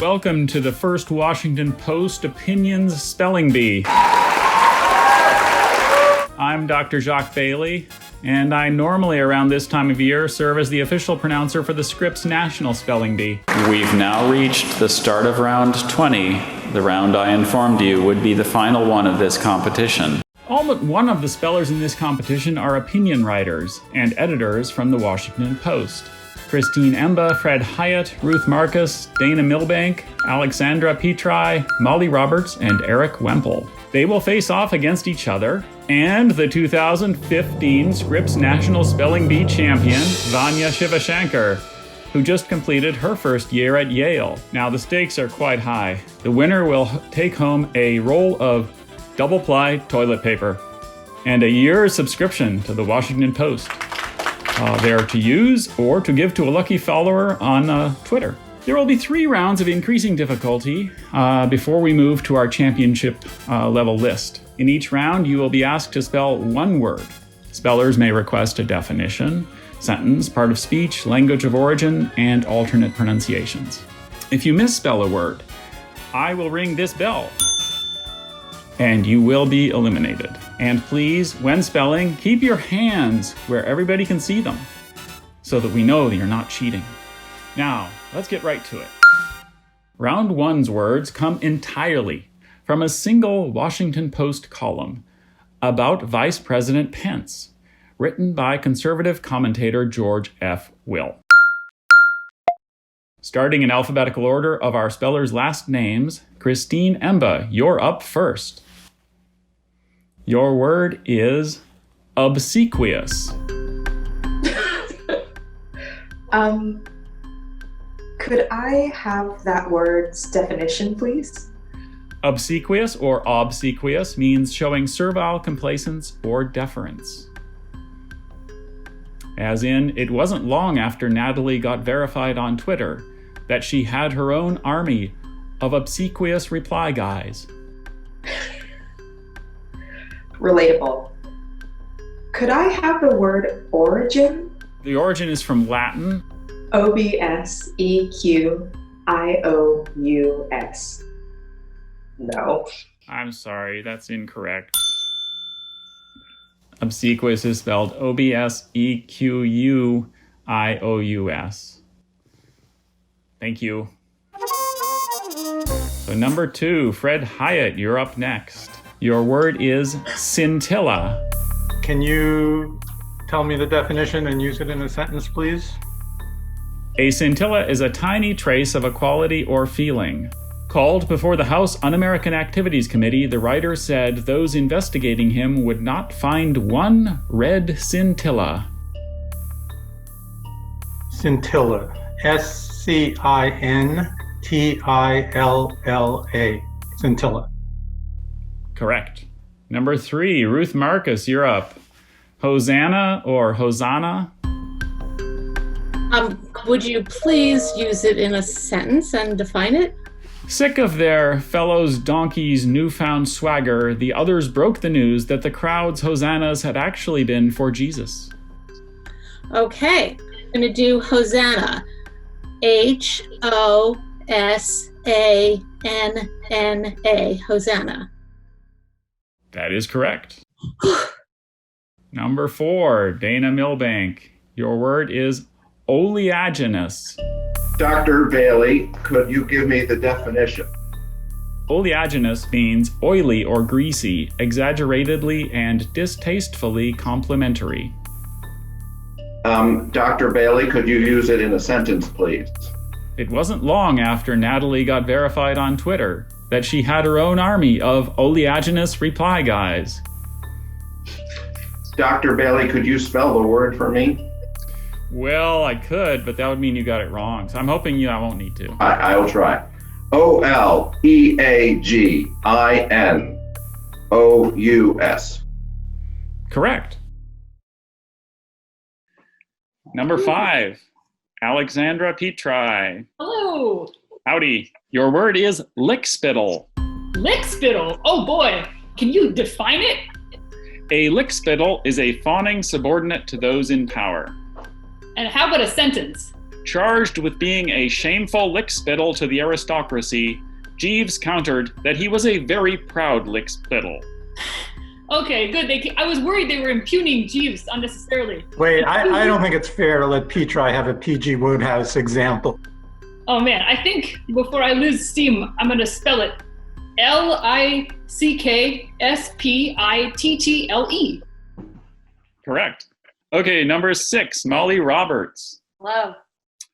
Welcome to the first Washington Post Opinions Spelling Bee. I'm Dr. Jacques Bailey, and I normally around this time of year serve as the official pronouncer for the Scripps National Spelling Bee. We've now reached the start of round 20, the round I informed you would be the final one of this competition. All but one of the spellers in this competition are opinion writers and editors from the Washington Post. Christine Emba, Fred Hyatt, Ruth Marcus, Dana Milbank, Alexandra Petri, Molly Roberts, and Eric Wemple. They will face off against each other, and the 2015 Scripps National Spelling Bee champion, VANYA SHIVASHANKAR, who just completed her first year at Yale. Now the stakes are quite high. The winner will take home a roll of double-ply toilet paper and a year's subscription to the Washington Post. They are to use or to give to a lucky follower on Twitter. There will be 3 rounds of increasing difficulty before we move to our championship level list. In each round, you will be asked to spell one word. Spellers may request a definition, sentence, part of speech, language of origin, and alternate pronunciations. If you misspell a word, I will ring this bell, and you will be eliminated. And please, when spelling, keep your hands where everybody can see them, so that we know that you're not cheating. Now, let's get right to it. Round 1's words come entirely from a single Washington Post column about Vice President Pence, written by conservative commentator George F. Will. Starting in alphabetical order of our spellers' last names, Christine Emba, you're up first. Your word is obsequious. Could I have that word's definition, please? Obsequious or obsequious means showing servile complacence or deference. As in, it wasn't long after Natalie got verified on Twitter that she had her own army of obsequious reply guys. Relatable. Could I have the word origin? The origin is from Latin. obsequious. No. I'm sorry, that's incorrect. Obsequious is spelled obsequious. Thank you. So number 2, Fred Hyatt, you're up next. Your word is scintilla. Can you tell me the definition and use it in a sentence, please? A scintilla is a tiny trace of a quality or feeling. Called before the House Un-American Activities Committee, the writer said those investigating him would not find one red scintilla. Scintilla. SCINTILLA. Scintilla. Correct. Number 3, Ruth Marcus, you're up. Hosanna or hosanna? Would you please use it in a sentence and define it? Sick of their fellows' donkeys' newfound swagger, the others broke the news that the crowd's hosannas had actually been for Jesus. Okay, I'm going to do hosanna. HOSANNA. Hosanna. That is correct. Number 4, Dana Milbank. Your word is oleaginous. Dr. Bailey, could you give me the definition? Oleaginous means oily or greasy, exaggeratedly and distastefully complimentary. Dr. Bailey, could you use it in a sentence, please? It wasn't long after Natalie got verified on Twitter that she had her own army of oleaginous reply guys. Dr. Bailey, could you spell the word for me? Well, I could, but that would mean you got it wrong. So I'm hoping I won't need to. I will try. OLEAGINOUS. Correct. Number 5, Alexandra Petri. Hello. Howdy. Your word is lickspittle. Lickspittle? Oh boy. Can you define it? A lickspittle is a fawning subordinate to those in power. And how about a sentence? Charged with being a shameful lickspittle to the aristocracy, Jeeves countered that he was a very proud lickspittle. Okay, good. I was worried they were impugning Jeeves unnecessarily. Wait, I don't think it's fair to let Petri have a PG Wodehouse example. Oh man, I think before I lose steam, I'm gonna spell it Lickspittle. Correct. Okay, number 6, Molly Roberts. Hello.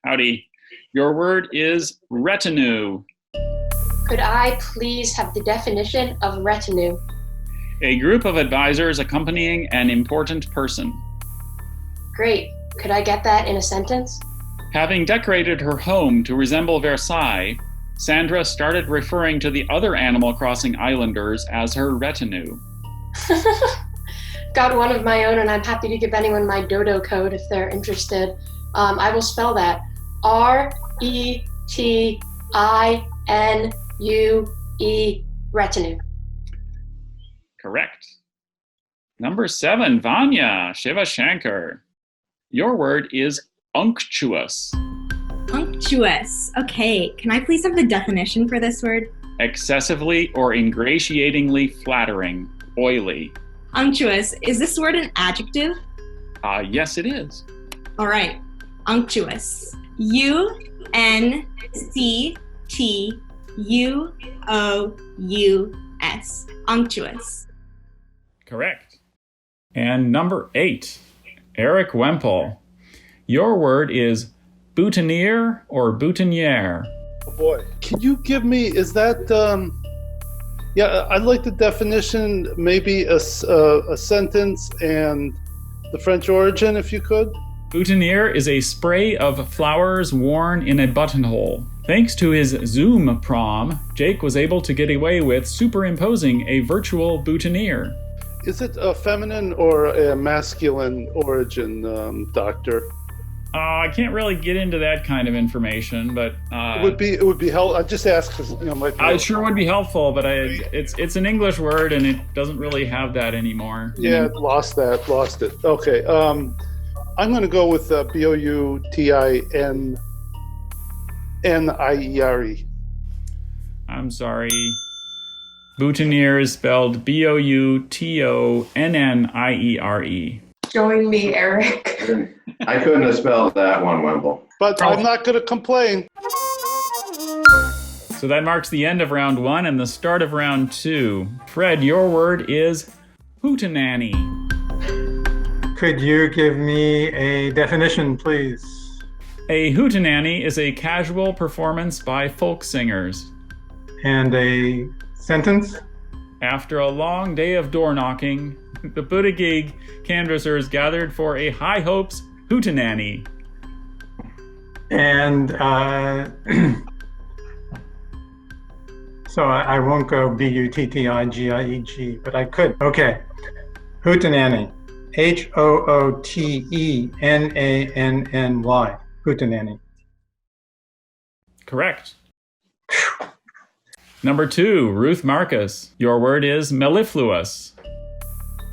Howdy. Your word is retinue. Could I please have the definition of retinue? A group of advisors accompanying an important person. Great. Could I get that in a sentence? Having decorated her home to resemble Versailles, Sandra started referring to the other Animal Crossing islanders as her retinue. Got one of my own, and I'm happy to give anyone my dodo code if they're interested. I will spell that RETINUE, retinue. Correct. Number 7, Vanya, SHIVASHANKAR. Your word is unctuous. Unctuous. Okay, can I please have the definition for this word? Excessively or ingratiatingly flattering, oily. Unctuous. Is this word an adjective? Yes, it is. All right. Unctuous. UNCTUOUS. Unctuous. Correct. And number 8, Eric Wemple. Your word is boutonniere or boutonniere. Oh boy. Can you give me, is that, yeah, I'd like the definition, maybe a sentence and the French origin, if you could. Boutonniere is a spray of flowers worn in a buttonhole. Thanks to his Zoom prom, Jake was able to get away with superimposing a virtual boutonniere. Is it a feminine or a masculine origin, doctor? I can't really get into that kind of information, but it would be helpful. I just asked because might be. I sure would be helpful, but it's an English word and it doesn't really have that anymore. Yeah, lost it. Okay, I'm going to go with boutinniere. I'm sorry. Boutonniere is spelled boutonniere. Join me, Eric. I couldn't have spelled that one, Wemble. But I'm not going to complain. So that marks the end of round 1 and the start of round 2. Fred, your word is hootenanny. Could you give me a definition, please? A hootenanny is a casual performance by folk singers. And a sentence? After a long day of door knocking, the Buddha-gig canvassers gathered for a high hopes hootenanny. And so I won't go B-U-T-T-I-G-I-E-G, but I could. Okay. Hootenanny. Hootenanny. Hootenanny. Correct. Number 2, Ruth Marcus. Your word is mellifluous.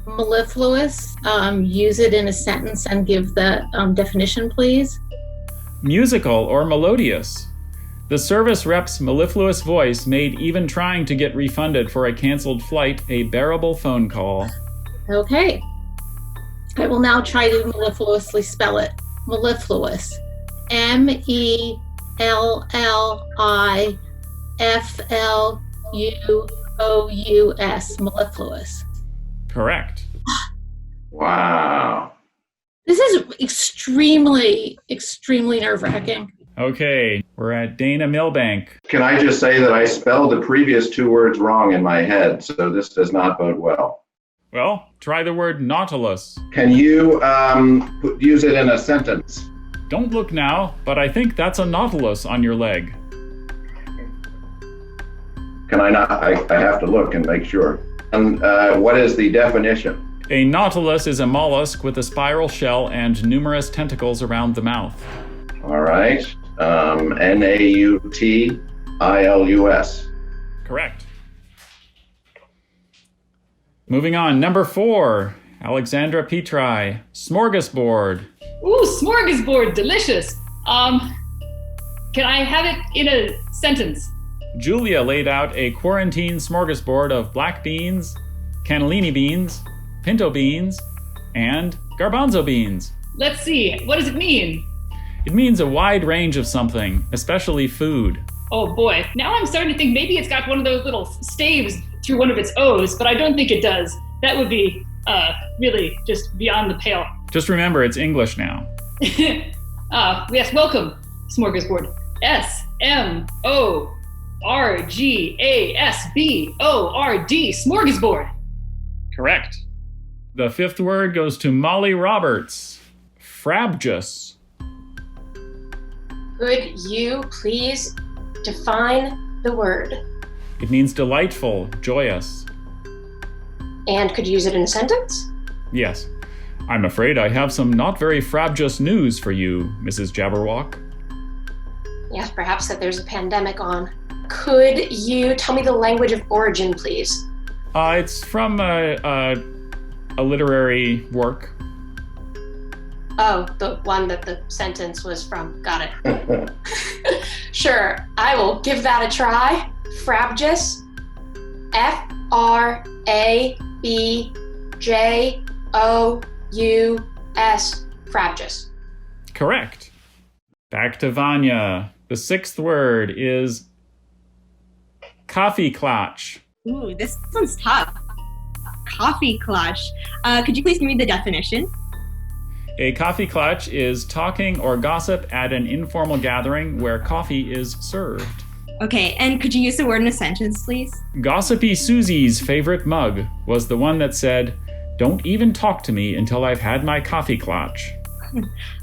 Mellifluous. Use it in a sentence and give the definition, please. Musical or melodious. The service rep's mellifluous voice made even trying to get refunded for a canceled flight a bearable phone call. Okay. I will now try to mellifluously spell it. Mellifluous. MELLIFLUOUS. Mellifluous. Correct. Wow. This is extremely, extremely nerve-wracking. Okay, we're at Dana Milbank. Can I just say that I spelled the previous 2 words wrong in my head, so this does not bode well. Well, try the word nautilus. Can you use it in a sentence? Don't look now, but I think that's a nautilus on your leg. Can I not? I have to look and make sure. And what is the definition? A nautilus is a mollusk with a spiral shell and numerous tentacles around the mouth. All right. Nautilus. Correct. Moving on, number 4, Alexandra Petri, smorgasbord. Ooh, smorgasbord, delicious. Can I have it in a sentence? Julia laid out a quarantine smorgasbord of black beans, cannellini beans, pinto beans, and garbanzo beans. Let's see. What does it mean? It means a wide range of something, especially food. Oh boy. Now I'm starting to think maybe it's got one of those little staves through one of its O's, but I don't think it does. That would be really just beyond the pale. Just remember, it's English now. Yes, welcome, smorgasbord. SMORGASBORD, smorgasbord. Correct. The fifth word goes to Molly Roberts. Frabjous. Could you please define the word? It means delightful, joyous. And could you use it in a sentence? Yes. I'm afraid I have some not very frabjous news for you, Mrs. Jabberwock. Yes, perhaps that there's a pandemic on. Could you tell me the language of origin, please? It's from a literary work. Oh, the one that the sentence was from. Got it. Sure, I will give that a try. Frabjous. Frabjous. Frabjous. Correct. Back to Vanya. The sixth word is kaffeeklatsch. Ooh, this one's tough. Kaffeeklatsch. Could you please give me the definition? A kaffeeklatsch is talking or gossip at an informal gathering where coffee is served. Okay, and could you use the word in a sentence, please? Gossipy Susie's favorite mug was the one that said, "Don't even talk to me until I've had my kaffeeklatsch."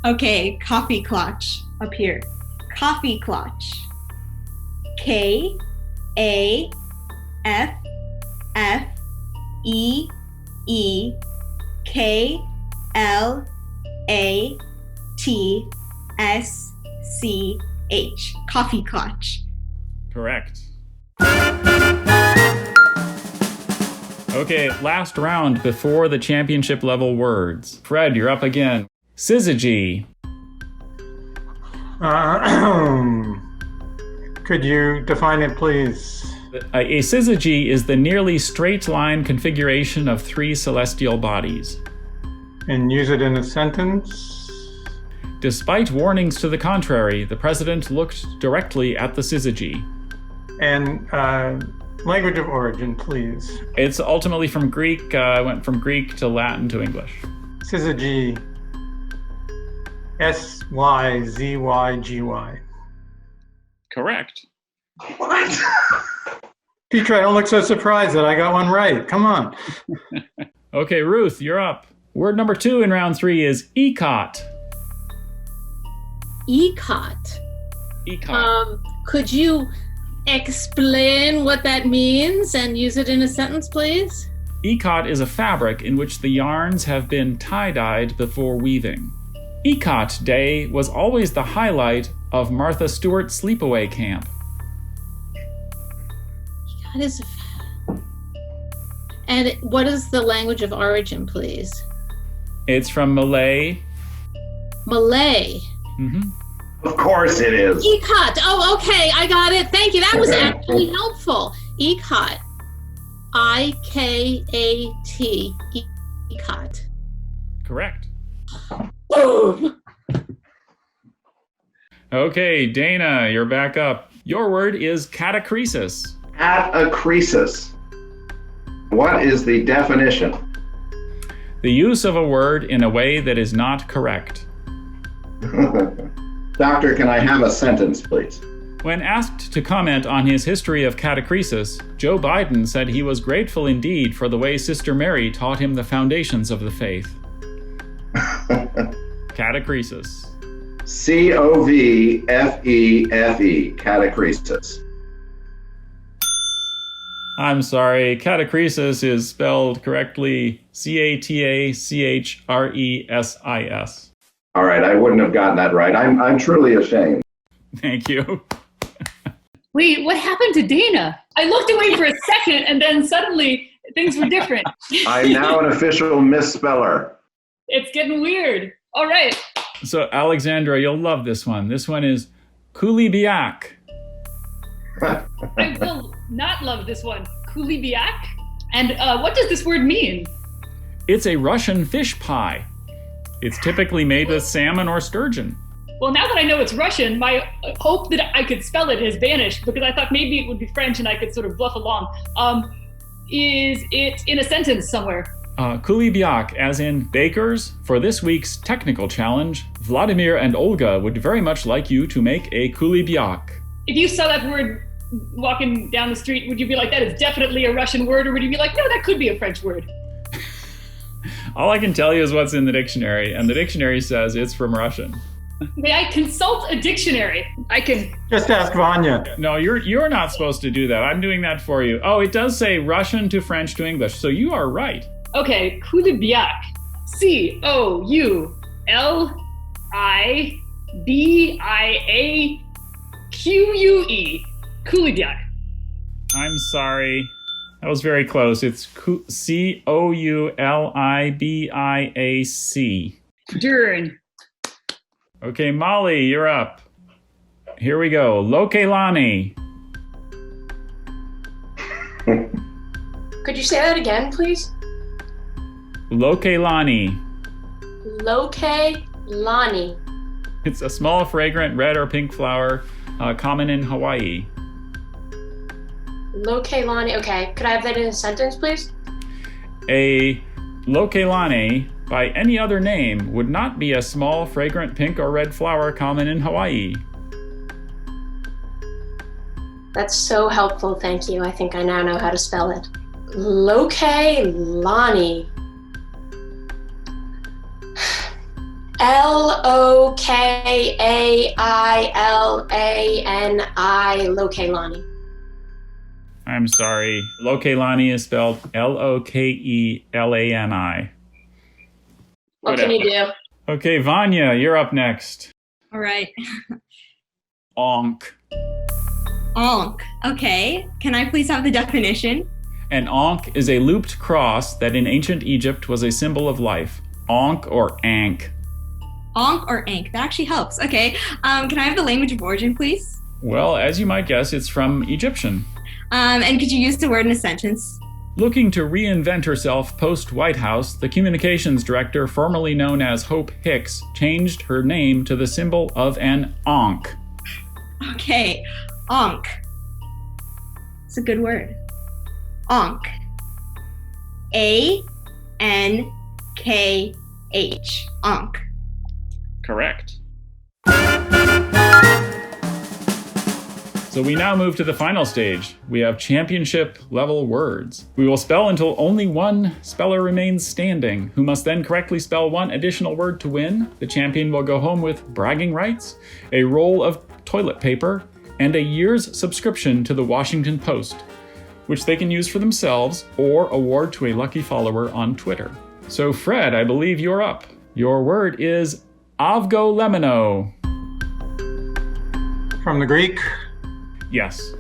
Okay, kaffeeklatsch. Up here. Kaffeeklatsch. Kaffeeklatsch. Kaffeeklatsch. Correct. Okay, last round before the championship level words. Fred, you're up again. Syzygy. Could you define it, please? A syzygy is the nearly straight line configuration of three celestial bodies. And use it in a sentence? Despite warnings to the contrary, the president looked directly at the syzygy. And language of origin, please. It's ultimately from Greek, went from Greek to Latin to English. Syzygy. SYZYGY. Correct. What? Petra, don't look so surprised that I got one right. Come on. Okay, Ruth, you're up. Word number 2 in round 3 is ikat. Ikat. Ikat. Could you explain what that means and use it in a sentence, please? Ikat is a fabric in which the yarns have been tie-dyed before weaving. Ikat Day was always the highlight of Martha Stewart's sleepaway camp. Ikat is and what is the language of origin, please? It's from Malay. Malay. Mm-hmm. Of course it is. Ikat. Oh, okay. I got it. Thank you. That was actually helpful. Ikat. I-K-A-T. Ikat. Correct. Boom. Okay, Dana, you're back up. Your word is catachresis. Catachresis. What is the definition? The use of a word in a way that is not correct. Doctor, can I have a sentence, please? When asked to comment on his history of catachresis, Joe Biden said he was grateful indeed for the way Sister Mary taught him the foundations of the faith. Catachresis. COVFEFE, catachresis. I'm sorry, catachresis is spelled correctly CATACHRESIS. All right, I wouldn't have gotten that right. I'm truly ashamed. Thank you. Wait, what happened to Dana? I looked away for a second and then suddenly things were different. I'm now an official misspeller. It's getting weird. All right. So, Alexandra, you'll love this one. This one is coulibiac. I will not love this one. Coulibiac? And what does this word mean? It's a Russian fish pie. It's typically made with salmon or sturgeon. Well, now that I know it's Russian, my hope that I could spell it has vanished because I thought maybe it would be French and I could sort of bluff along. Is it in a sentence somewhere? Coulibiac, as in bakers. For this week's technical challenge, Vladimir and Olga would very much like you to make a coulibiac. If you saw that word walking down the street, would you be like, that is definitely a Russian word? Or would you be like, no, that could be a French word? All I can tell you is what's in the dictionary, and the dictionary says it's from Russian. May I consult a dictionary? I can... Just ask Vanya. No, you're not supposed to do that. I'm doing that for you. Oh, it does say Russian to French to English, so you are right. Okay, coulibiac. C-O-U-L-I-B-I-A-Q-U-E. Coulibiac. I'm sorry. That was very close. It's C-O-U-L-I-B-I-A-C. Dern. Okay, Molly, you're up. Here we go. Lokelani. Could you say that again, please? Lokelani. Lokelani. It's a small, fragrant red or pink flower, common in Hawaii. Lokelani. Okay. Could I have that in a sentence, please? A lokelani, by any other name, would not be a small, fragrant pink or red flower common in Hawaii. That's so helpful. Thank you. I think I now know how to spell it. Lokelani. Lokailani. Lokelani. I'm sorry. Lokelani is spelled Lokelani. What can you do? Okay, Vanya, you're up next. All right. Ankh. Ankh. Okay. Can I please have the definition? An ankh is a looped cross that in ancient Egypt was a symbol of life. Ankh or ankh. Ankh or ankh. That actually helps. Okay. Can I have the language of origin, please? Well, as you might guess, it's from Egyptian. And could you use the word in a sentence? Looking to reinvent herself post-White House, the communications director, formerly known as Hope Hicks, changed her name to the symbol of an ankh. Okay. Ankh. It's a good word. Ankh. A-N-K-H. Ankh. Correct. So we now move to the final stage. We have championship level words. We will spell until only one speller remains standing, who must then correctly spell one additional word to win. The champion will go home with bragging rights, a roll of toilet paper, and a year's subscription to the Washington Post, which they can use for themselves or award to a lucky follower on Twitter. So Fred, I believe you're up. Your word is avgolemono. From the Greek. Yes.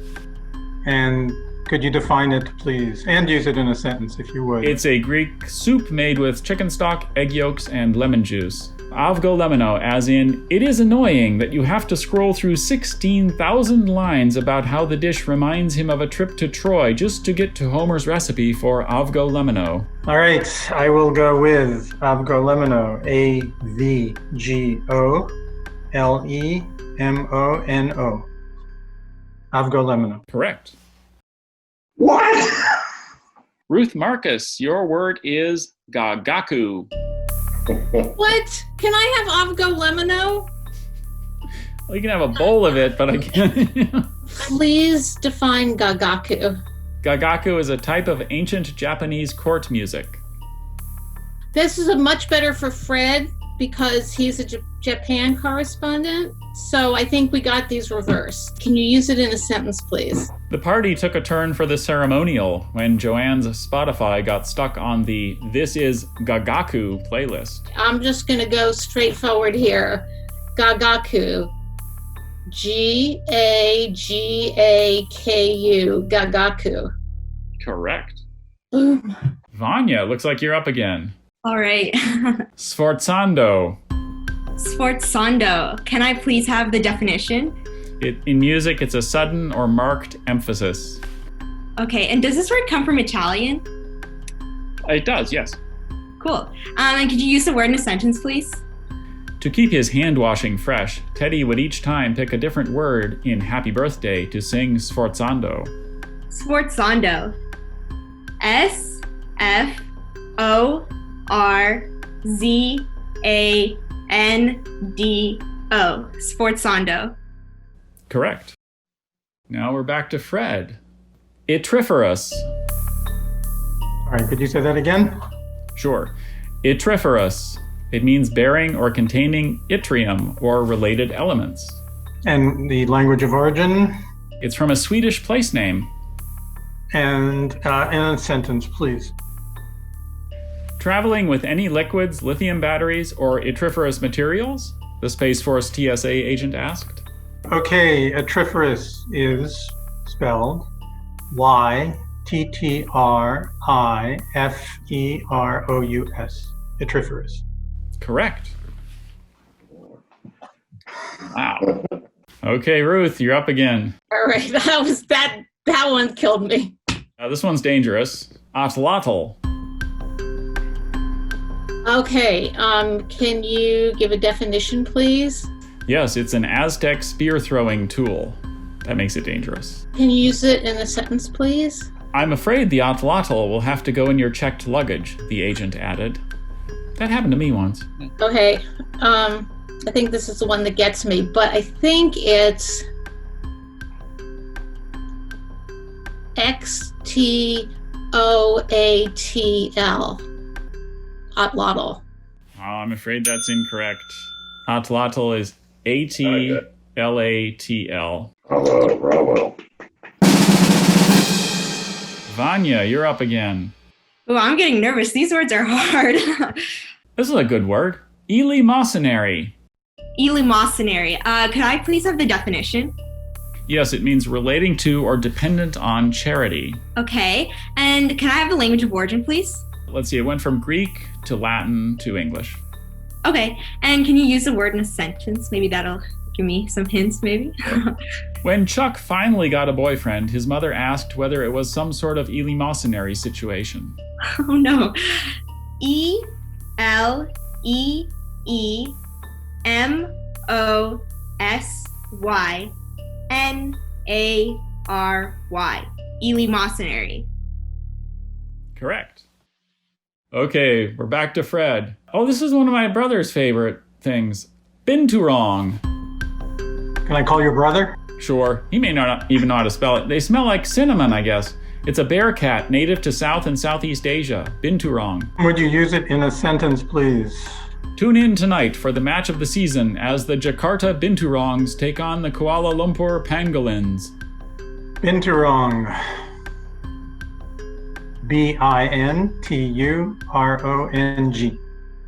And could you define it, please? And use it in a sentence, if you would. It's a Greek soup made with chicken stock, egg yolks, and lemon juice. Avgolemono, as in, it is annoying that you have to scroll through 16,000 lines about how the dish reminds him of a trip to Troy just to get to Homer's recipe for avgolemono. All right, I will go with avgolemono. A-V-G-O-L-E-M-O-N-O. Avgolemono. Correct. What? Ruth Marcus, your word is gagaku. What? Can I have avgolemono? Well, you can have a bowl of it, but I can't. Please define gagaku. Gagaku is a type of ancient Japanese court music. This is a much better for Fred because he's a Japan correspondent. So I think we got these reversed. Can you use it in a sentence, please? The party took a turn for the ceremonial when Joanne's Spotify got stuck on the This Is Gagaku playlist. I'm just going to go straightforward here. Gagaku. G-A-G-A-K-U. Gagaku. Correct. Boom. Vanya, looks like you're up again. All right. Sforzando. Sforzando. Can I please have the definition? In music, it's a sudden or marked emphasis. Okay, and does this word come from Italian? It does, yes. Cool. And could you use the word in a sentence, please? To keep his hand washing fresh, Teddy would each time pick a different word in Happy Birthday to sing Sforzando. Sforzando. S-F-O-R-Z-A-N-D-O. Sforzando. Correct. Now we're back to Fred. Yttriferous. All right, could you say that again? Sure. Yttriferous. It means bearing or containing yttrium or related elements. And the language of origin? It's from a Swedish place name. And in a sentence, please. Traveling with any liquids, lithium batteries, or yttriferous materials? The Space Force TSA agent asked. Okay, yttriferous is spelled Y-T-T-R-I-F-E-R-O-U-S. Yttriferous. Correct. Wow. Okay, Ruth, you're up again. All right, that one killed me. This one's dangerous. Atlotl. Okay, can you give a definition, please? Yes, it's an Aztec spear-throwing tool. That makes it dangerous. Can you use it in a sentence, please? I'm afraid the atlotl will have to go in your checked luggage, the agent added. That happened to me once. Okay, I think this is the one that gets me, but I think it's X-T-O-A-T-L. Atlotl. Oh, I'm afraid that's incorrect. Atlotl is A-T-L-A-T-L. Bravo. Vanya, you're up again. Oh, I'm getting nervous. These words are hard. This is a good word. Eleemosynary. Eleemosynary. Could I please have the definition? Yes, it means relating to or dependent on charity. Okay. And can I have the language of origin, please? Let's see, it went from Greek to Latin to English. Okay. And can you use the word in a sentence? Maybe that'll give me some hints, maybe. When Chuck finally got a boyfriend, his mother asked whether it was some sort of eleemosynary situation. Oh, no. E-L-E-E-M-O-S-Y-N-A-R-Y. Eleemosynary. Correct. Okay, we're back to Fred. Oh, this is one of my brother's favorite things. Binturong. Can I call your brother? Sure, he may not even know how to spell it. They smell like cinnamon, I guess. It's a bear cat native to South and Southeast Asia. Binturong. Would you use it in a sentence, please? Tune in tonight for the match of the season as the Jakarta Binturongs take on the Kuala Lumpur Pangolins. Binturong. B-I-N-T-U-R-O-N-G.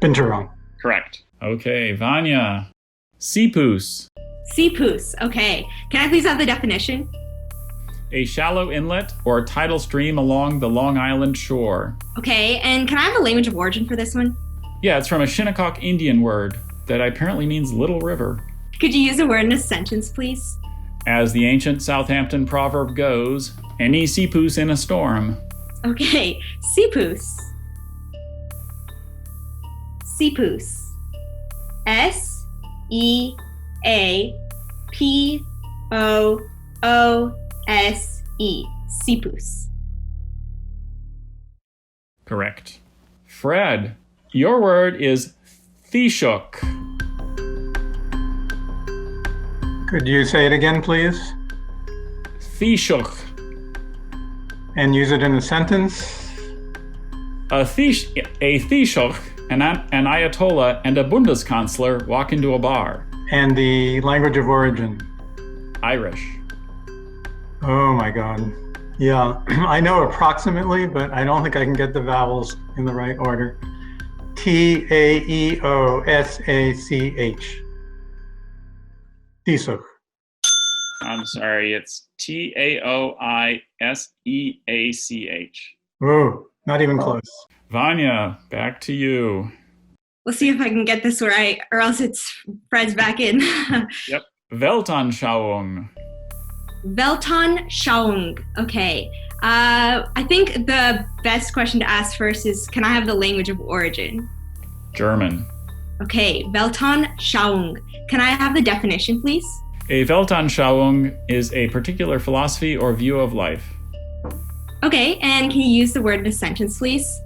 Binturong. Correct. Okay, Vanya. Seapoos. Seapoos. Okay. Can I please have the definition? A shallow inlet or tidal stream along the Long Island shore. Okay. And can I have the language of origin for this one? Yeah, it's from a Shinnecock Indian word that apparently means little river. Could you use a word in a sentence, please? As the ancient Southampton proverb goes, any seapoos in a storm. Okay. Seapoos. Seapoos. S-E-A-P-O-O-S-E. Seapoos. Correct. Fred, your word is taoiseach. Could you say it again, please? Taoiseach. And use it in a sentence? A taoiseach, an Ayatollah, and a Bundeskanzler walk into a bar. And the language of origin? Irish. Oh my God. Yeah, I know approximately, but I don't think I can get the vowels in the right order. T-A-E-O-S-A-C-H. Taoiseach. I'm sorry, it's Taoiseach. Oh, not even close. Vanya, back to you. We'll see if I can get this right, or else it's Fred's back in. Yep. Weltanschauung. Weltanschauung. Okay. I think the best question to ask first is, can I have the language of origin? German. Okay, Weltanschauung. Can I have the definition, please? A Weltanschauung is a particular philosophy or view of life. Okay, and can you use the word in a sentence, please?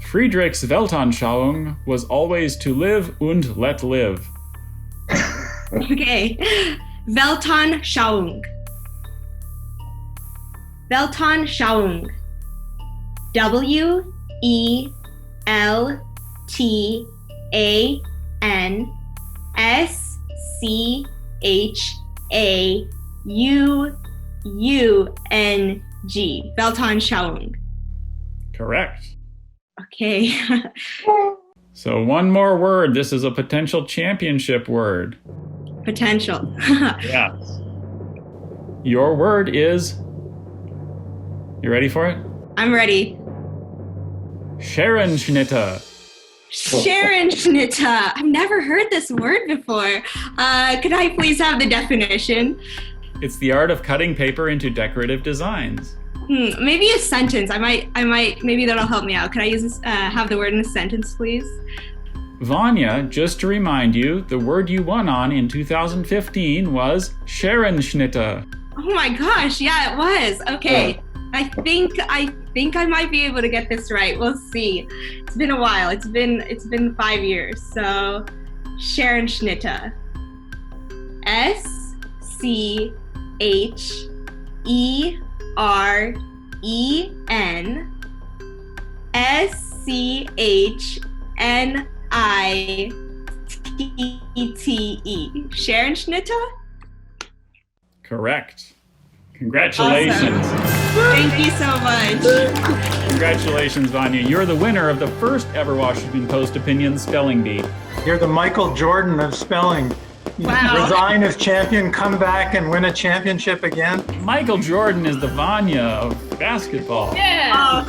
Friedrich's Weltanschauung was always to live und let live. Okay, Weltanschauung. Weltanschauung. WELTANschauung. Weltanschauung. Correct. Okay. So one more word. This is a potential championship word. Potential. Yes. Your word is... You ready for it? I'm ready. Scherenschnitte. Scherenschnitte. I've never heard this word before. Could I please have the definition? It's the art of cutting paper into decorative designs. Maybe a sentence. I might, maybe that'll help me out. Could I use this, have the word in a sentence, please? Vanya, just to remind you, the word you won on in 2015 was Scherenschnitte. Oh my gosh, yeah, it was. Okay. I think I might be able to get this right. We'll see. It's been a while. It's been 5 years. So, Scherenschnitte. SCHERENSCHNITTE. Scherenschnitte? Correct. Congratulations. Awesome. Thank you so much. Congratulations, Vanya. You're the winner of the first ever Washington Post Opinion Spelling Bee. You're the Michael Jordan of spelling. Wow. Resign as champion, come back and win a championship again. Michael Jordan is the Vanya of basketball. Yeah. Oh,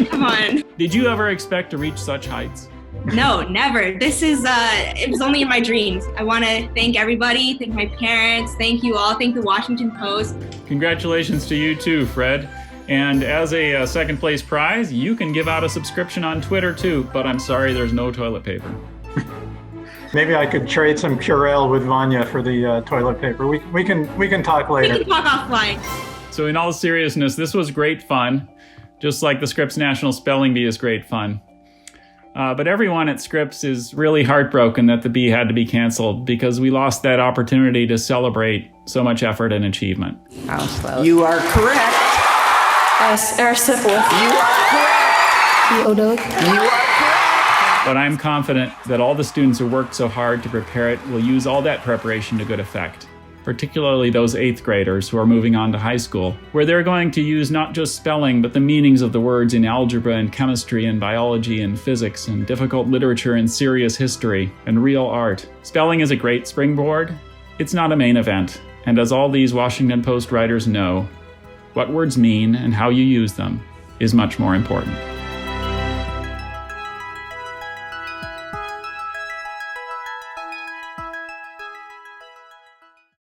come on. Did you ever expect to reach such heights? No, never. This is, it was only in my dreams. I want to thank everybody, thank my parents, thank you all, thank the Washington Post. Congratulations to you too, Fred. And as a second place prize, you can give out a subscription on Twitter too, but I'm sorry there's no toilet paper. Maybe I could trade some Purell with Vanya for the toilet paper. We can talk later. We can talk offline. So in all seriousness, this was great fun. Just like the Scripps National Spelling Bee is great fun. But everyone at Scripps is really heartbroken that the bee had to be canceled because we lost that opportunity to celebrate so much effort and achievement. You are correct. Syphilis. You are correct. You are correct. But I'm confident that all the students who worked so hard to prepare it will use all that preparation to good effect. Particularly those 8th graders who are moving on to high school, where they're going to use not just spelling, but the meanings of the words in algebra and chemistry and biology and physics and difficult literature and serious history and real art. Spelling is a great springboard. It's not a main event. And as all these Washington Post writers know, what words mean and how you use them is much more important.